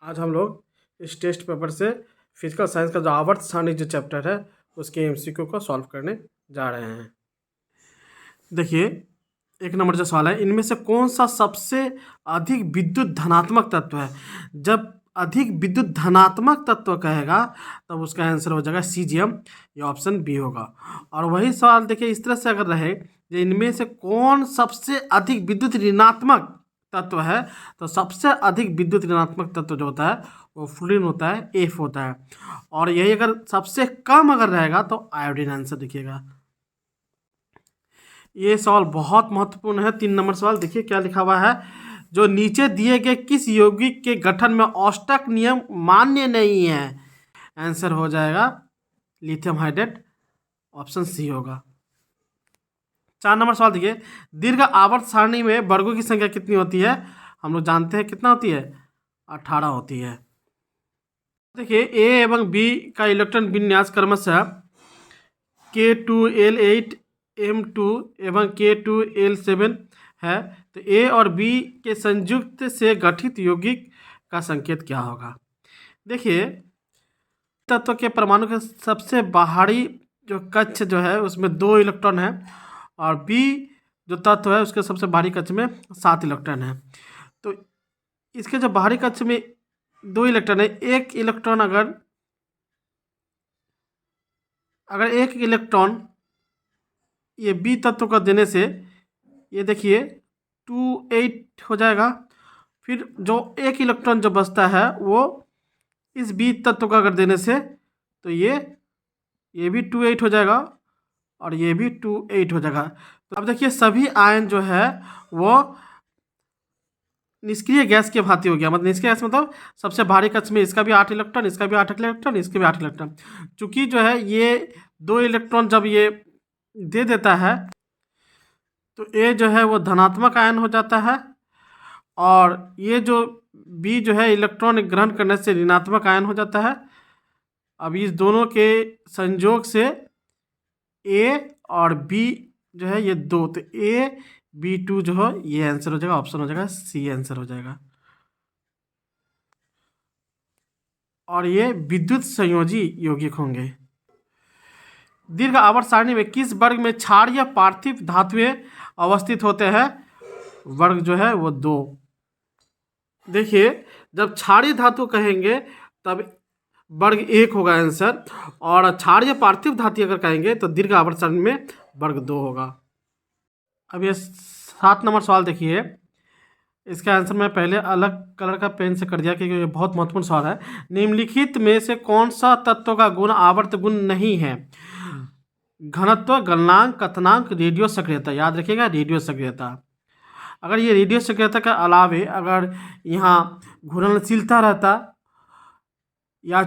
आज हम लोग इस टेस्ट पेपर से फिजिकल साइंस का जो आवर्त सारणी जो चैप्टर है उसके एमसीक्यू को सॉल्व करने जा रहे हैं। देखिए, एक नंबर जो सवाल है, इनमें से कौन सा सबसे अधिक विद्युत धनात्मक तत्व है। जब अधिक विद्युत धनात्मक तत्व कहेगा तब उसका आंसर हो जाएगा सीजियम, ये ऑप्शन बी होगा। और वही सवाल देखिए इस तरह से अगर रहे कि इनमें से कौन सबसे अधिक विद्युत ऋणात्मक तत्व है, तो सबसे अधिक विद्युत ऋणात्मक तत्व जो होता है वो फ्लोरीन होता है, एफ होता है। और यही अगर सबसे कम अगर रहेगा तो आयोडीन आंसर देखिएगा। ये सवाल बहुत महत्वपूर्ण है। 3 नंबर सवाल देखिए क्या लिखा हुआ है, जो नीचे दिए गए किस यौगिक के गठन में औष्टक नियम मान्य नहीं है। आंसर हो जाएगा लिथियम हाइड्रेट, ऑप्शन सी होगा। 4 नंबर सवाल देखिए, दीर्घ आवर्त सारणी में वर्गों की संख्या कितनी होती है। हम लोग जानते हैं कितना होती है, 18 होती है। देखिए ए एवं बी का इलेक्ट्रॉन विन्यास क्रमशः K2L8 M2 एवं K2L7 है, तो ए और बी के संयुक्त से गठित यौगिक का संकेत क्या होगा। देखिए, तत्व के परमाणु के सबसे बाहरी जो कक्ष जो है उसमें 2 इलेक्ट्रॉन है, और बी जो तत्व है उसके सबसे बाहरी कक्ष में 7 इलेक्ट्रॉन है। तो इसके जो बाहरी कक्ष में 2 इलेक्ट्रॉन है, एक इलेक्ट्रॉन अगर एक इलेक्ट्रॉन ये बी तत्व का देने से ये देखिए 2,8 हो जाएगा। फिर जो एक इलेक्ट्रॉन जो बचता है वो इस बी तत्व का अगर देने से तो ये भी 2,8 हो जाएगा और ये भी 2,8 हो जाएगा। तो अब देखिए सभी आयन जो है वो निष्क्रिय गैस के भांति हो गया। मतलब निष्क्रिय गैस मतलब सबसे भारी कक्ष में इसका भी 8 इलेक्ट्रॉन, इसका भी 8 इलेक्ट्रॉन, इसके भी 8 इलेक्ट्रॉन। चूंकि जो है ये 2 इलेक्ट्रॉन जब ये दे देता है तो ए जो है वो धनात्मक आयन हो जाता है, और ये जो बी जो है इलेक्ट्रॉन ग्रहण करने से ऋणात्मक आयन हो जाता है। अब इस दोनों के संयोग से ए और बी जो है ये 2, तो AB2 जो हो ये आंसर हो जाएगा, ऑप्शन हो जाएगा सी आंसर हो जाएगा। और ये विद्युत संयोजी यौगिक होंगे। दीर्घ आवर्त सारणी में किस वर्ग में क्षारीय पार्थिव धातुएं अवस्थित होते हैं। वर्ग जो है वो 2। देखिए, जब क्षारीय धातु कहेंगे तब वर्ग 1 होगा आंसर, और क्षारीय पार्थिव धातु अगर कहेंगे तो दीर्घ आवर्त सारणी में वर्ग 2 होगा। अब ये 7 नंबर सवाल देखिए, इसका आंसर मैं पहले अलग कलर का पेन से कर दिया क्योंकि ये बहुत महत्वपूर्ण सवाल है। निम्नलिखित में से कौन सा तत्व का गुण आवर्त गुण नहीं है। घनत्व, गलनांक, कथनांक, रेडियो सक्रियता। याद रखिएगा रेडियो सक्रियता। अगर ये रेडियो सक्रियता के अलावे अगर यहाँ घूर्णनशीलता रहता या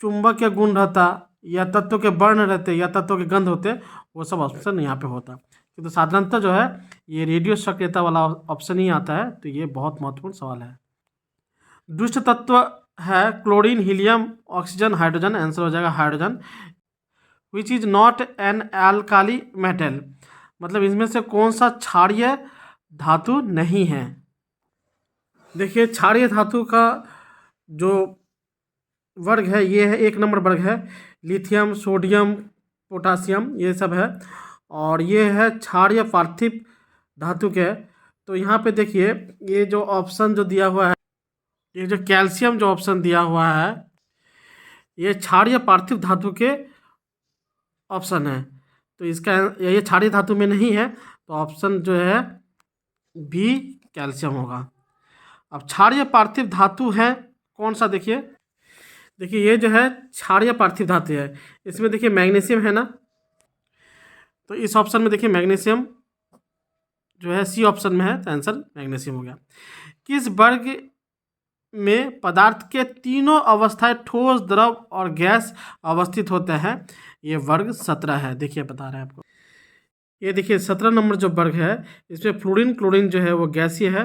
चुंबकीय गुण रहता या तत्व के वर्ण रहते या तत्व के गंध होते, वो सब ऑप्शन यहाँ पे होता। तो साधारणतः जो है ये रेडियो सक्रियता वाला ऑप्शन ही आता है, तो ये बहुत महत्वपूर्ण सवाल है। दुष्ट तत्व है chlorine, helium, oxygen, hydrogen. Answer हो जाएगा hydrogen. Which is not an alkali metal, मतलब इसमें से कौन सा क्षारीय धातु नहीं है। देखिए, क्षारीय धातु का जो वर्ग है ये है 1 नंबर वर्ग है, लिथियम, सोडियम, पोटासियम ये सब है, और ये है क्षारीय पार्थिव धातु के। तो यहाँ पे देखिए ये जो ऑप्शन जो दिया हुआ है, ये जो कैल्शियम जो ऑप्शन दिया हुआ है ये क्षारीय पार्थिव धातु के ऑप्शन है, तो इसका ये क्षारीय धातु में नहीं है, तो ऑप्शन जो है बी कैल्शियम होगा। अब क्षारीय पार्थिव धातु है कौन सा, देखिए ये जो है क्षारीय पार्थिव धातु है, इसमें देखिए मैग्नीशियम है ना, तो इस ऑप्शन में देखिए मैग्नीशियम जो है सी ऑप्शन में है, तो आंसर मैग्नीशियम हो गया। किस वर्ग में पदार्थ के तीनों अवस्थाएं ठोस, द्रव और गैस अवस्थित होते हैं। ये वर्ग 17 है। देखिए बता रहे हैं आपको, ये देखिए 17 नंबर जो वर्ग है इसमें फ्लोरीन, क्लोरीन जो है वो गैसीय है,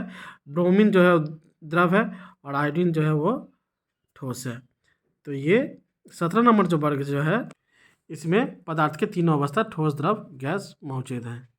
ब्रोमीन जो है द्रव है, और आयोडीन जो है वो ठोस है। तो ये 17 नंबर जो वर्ग जो है इसमें पदार्थ के तीनों अवस्था ठोस, द्रव, गैस मौजूद है।